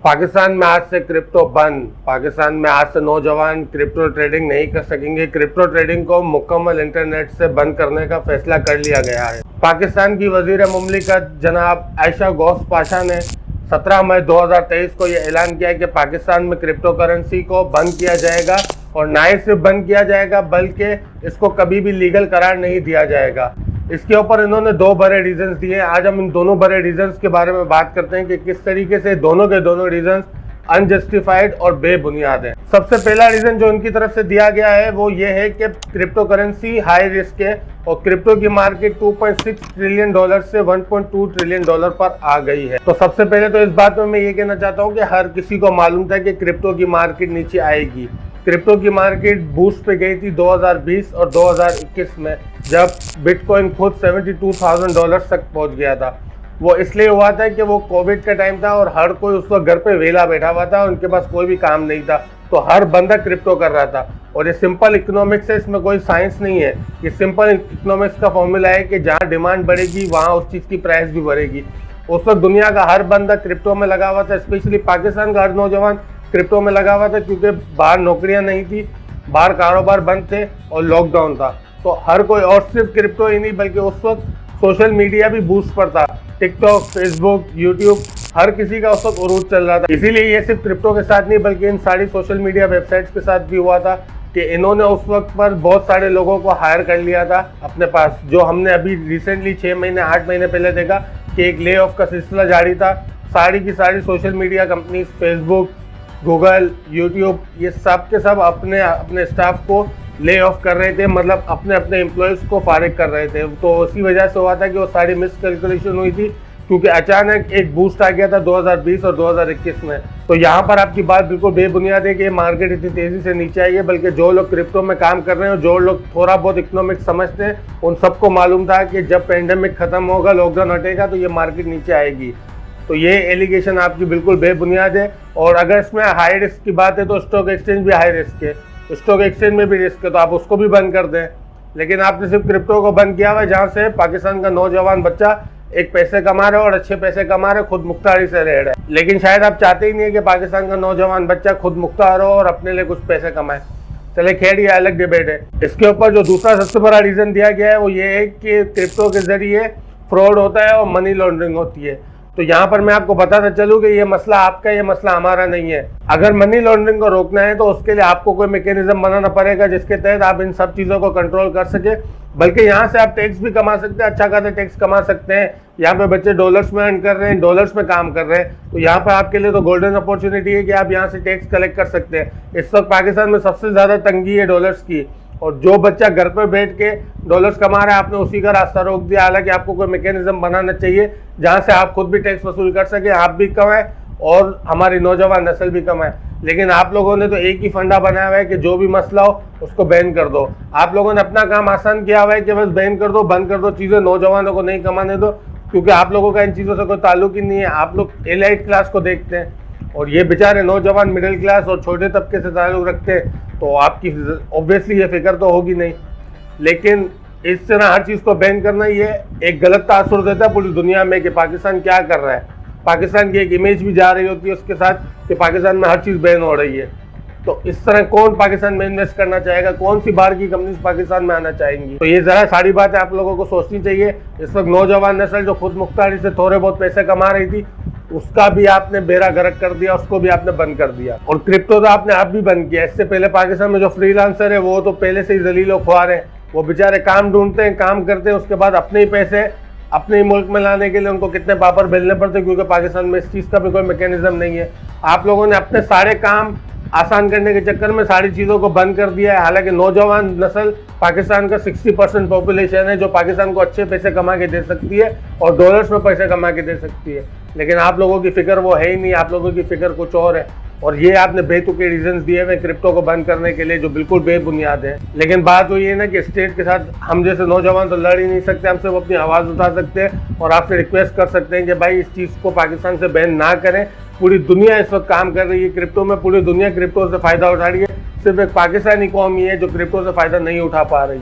पाकिस्तान में आज से क्रिप्टो बंद। पाकिस्तान में आज से नौजवान क्रिप्टो ट्रेडिंग नहीं कर सकेंगे। क्रिप्टो ट्रेडिंग को मुकम्मल इंटरनेट से बंद करने का फैसला कर लिया गया है। पाकिस्तान की वजीर मुमलिकत जनाब आयशा गौस पाशा ने 17 मई 2023 को यह ऐलान किया कि पाकिस्तान में क्रिप्टो करेंसी को बंद किया जाएगा, और ना ही सिर्फ बंद किया जाएगा बल्कि इसको कभी भी लीगल करार नहीं दिया जाएगा। इसके ऊपर इन्होंने दो बड़े रीजंस दिए। आज हम इन दोनों बड़े रीजंस के बारे में बात करते हैं कि किस तरीके से दोनों के दोनों रीजंस अनजस्टिफाइड और बेबुनियाद है। सबसे पहला रीजन जो उनकी तरफ से दिया गया है वो ये है कि क्रिप्टो करेंसी हाई रिस्क है और क्रिप्टो की मार्केट 2.6 ट्रिलियन डॉलर से 1.2 ट्रिलियन डॉलर पर आ गई है। तो सबसे पहले तो इस बात में मैं ये कहना चाहता हूँ कि हर किसी को मालूम था कि क्रिप्टो की मार्केट नीचे आएगी। क्रिप्टो की मार्केट बूस्ट पे गई थी 2020 और 2021 में, जब बिटकॉइन खुद $72,000 तक पहुंच गया था। वो इसलिए हुआ था कि वो कोविड का टाइम था और हर कोई उस वक्त घर पे वेला बैठा हुआ था, उनके पास कोई भी काम नहीं था, तो हर बंदा क्रिप्टो कर रहा था। और ये सिंपल इकोनॉमिक्स है, इसमें कोई साइंस नहीं है। ये सिंपल इकोनॉमिक्स का फॉर्मूला है कि जहाँ डिमांड बढ़ेगी वहाँ उस चीज़ की प्राइस भी बढ़ेगी। उस वक्त दुनिया का हर बंदा क्रिप्टो में लगा हुआ था, स्पेशली पाकिस्तान का हर नौजवान क्रिप्टो में लगा हुआ था, क्योंकि बाहर नौकरियां नहीं थी, बाहर कारोबार बंद थे और लॉकडाउन था। तो हर कोई, और सिर्फ क्रिप्टो ही नहीं बल्कि उस वक्त सोशल मीडिया भी बूस्ट पर था। टिकटॉक, फेसबुक, यूट्यूब, हर किसी का उस वक्त उरूज चल रहा था। इसीलिए ये सिर्फ क्रिप्टो के साथ नहीं बल्कि इन सारी सोशल मीडिया वेबसाइट्स के साथ भी हुआ था कि इन्होंने उस वक्त पर बहुत सारे लोगों को हायर कर लिया था अपने पास। जो हमने अभी रिसेंटली 6 महीने 8 महीने पहले देखा कि एक ले ऑफ का सिलसिला जारी था। सारी की सारी social media companies, Facebook, Google, YouTube, ये सब के सब अपने अपने स्टाफ को ले ऑफ कर रहे थे, मतलब अपने अपने एम्प्लॉयज़ को फारिग कर रहे थे। तो उसी वजह से हुआ था कि वो सारी मिसकैलकुलेशन हुई थी, क्योंकि अचानक एक बूस्ट आ गया था 2020 और 2021 में। तो यहाँ पर आपकी बात बिल्कुल बेबुनियाद है कि मार्केट इतनी तेज़ी से नीचे आई है, बल्कि जो लोग क्रिप्टो में काम कर रहे हैं और जो लोग थोड़ा बहुत इकोनॉमिक्स समझते हैं, उन सबको मालूम था कि जब पेंडेमिक खत्म होगा, लॉकडाउन हटेगा, तो ये मार्केट नीचे आएगी। तो ये एलिगेशन आपकी बिल्कुल बेबुनियाद है। और अगर इसमें हाई रिस्क की बात है तो स्टॉक एक्सचेंज भी हाई रिस्क है, स्टॉक एक्सचेंज में भी रिस्क है, तो आप उसको भी बंद कर दें। लेकिन आपने सिर्फ क्रिप्टो को बंद किया हुआ है, जहाँ से पाकिस्तान का नौजवान बच्चा एक पैसे कमा रहे और अच्छे पैसे कमा रहे, खुद मुख्तारी से रह रहे हैं। लेकिन शायद आप चाहते ही नहीं है कि पाकिस्तान का नौजवान बच्चा खुद मुख्तार हो और अपने लिए कुछ पैसे कमाए। चले खैर, ये अलग डिबेट है। इसके ऊपर जो दूसरा सबसे बड़ा रीज़न दिया गया है वो ये है कि क्रिप्टो के जरिए फ्रॉड होता है और मनी लॉन्ड्रिंग होती है। तो यहाँ पर मैं आपको बताता चलूँ कि ये मसला आपका, ये मसला हमारा नहीं है। अगर मनी लॉन्ड्रिंग को रोकना है तो उसके लिए आपको कोई मैकेनिज्म बनाना पड़ेगा जिसके तहत आप इन सब चीज़ों को कंट्रोल कर सके। बल्कि यहाँ से आप टैक्स भी कमा सकते हैं, अच्छा खासा टैक्स कमा सकते हैं। यहाँ पे बच्चे डॉलर्स में अर्न कर रहे हैं, डॉलर्स में काम कर रहे हैं, तो यहाँ पर आपके लिए तो गोल्डन अपॉर्चुनिटी है कि आप यहाँ से टैक्स कलेक्ट कर सकते हैं। इस वक्त पाकिस्तान में सबसे ज़्यादा तंगी है डॉलर्स की, और जो बच्चा घर पर बैठ के डॉलर्स कमा रहा है, आपने उसी का रास्ता रोक दिया। हालांकि आपको कोई मैकेनिज्म बनाना चाहिए जहां से आप खुद भी टैक्स वसूल कर सके, आप भी कमाएं और हमारी नौजवान नस्ल भी कमाए। लेकिन आप लोगों ने तो एक ही फंडा बनाया हुआ है कि जो भी मसला हो उसको बैन कर दो। आप लोगों ने अपना काम आसान किया हुआ है कि बस बैन कर दो, बंद कर दो चीज़ें, नौजवानों को नहीं कमाने दो, क्योंकि आप लोगों का इन चीज़ों से कोई ताल्लुक ही नहीं है। आप लोग एलाइट क्लास को देखते हैं और ये बेचारे नौजवान मिडिल क्लास और छोटे तबके से ताल्लुक रखते हैं, तो आपकी ऑब्वियसली ये फिक्र तो होगी नहीं। लेकिन इस तरह हर चीज़ को बैन करना ये एक गलत तासुर देता है पूरी दुनिया में कि पाकिस्तान क्या कर रहा है। पाकिस्तान की एक इमेज भी जा रही होती है उसके साथ कि पाकिस्तान में हर चीज़ बैन हो रही है। तो इस तरह कौन पाकिस्तान में इन्वेस्ट करना चाहेगा, कौन सी बाहर की कंपनीज पाकिस्तान में आना चाहेंगी? तो ये ज़रा सारी बातें आप लोगों को सोचनी चाहिए। इस वक्त नौजवान नस्ल जो खुद मुख्तारी से थोड़े बहुत पैसे कमा रही थी, उसका भी आपने बेड़ा गर्क कर दिया, उसको भी आपने बंद कर दिया। और क्रिप्टो तो आपने आप भी बंद किया। इससे पहले पाकिस्तान में जो फ्रीलांसर है वो तो पहले से ही जलील और ख्वार हैं। वो बेचारे काम ढूंढते हैं, काम करते हैं, उसके बाद अपने ही पैसे अपने ही मुल्क में लाने के लिए उनको कितने पापड़ बेलने पड़ते हैं, क्योंकि पाकिस्तान में इस चीज़ का भी कोई मैकेनिज्म नहीं है। आप लोगों ने अपने सारे काम आसान करने के चक्कर में सारी चीज़ों को बंद कर दिया है। हालांकि नौजवान नस्ल पाकिस्तान का 60% पॉपुलेशन है जो पाकिस्तान को अच्छे पैसे कमा के दे सकती है और डॉलर्स में पैसे कमा के दे सकती है। लेकिन आप लोगों की फिक्र वो है ही नहीं, आप लोगों की फिक्र कुछ और है। और ये आपने बेतुके रीजंस दिए हुए क्रिप्टो को बंद करने के लिए जो बिल्कुल बेबुनियाद है। लेकिन बात वो ये है ना कि स्टेट के साथ हम जैसे नौजवान तो लड़ ही नहीं सकते, हम सिर्फ अपनी आवाज़ उठा सकते हैं और आपसे रिक्वेस्ट कर सकते हैं कि भाई इस चीज़ को पाकिस्तान से बैन ना करें। पूरी दुनिया इस वक्त काम कर रही है क्रिप्टो में, पूरी दुनिया क्रिप्टो से फ़ायदा उठा रही है। सिर्फ एक पाकिस्तानी कौम ही है जो क्रिप्टो से फ़ायदा नहीं उठा पा रही है।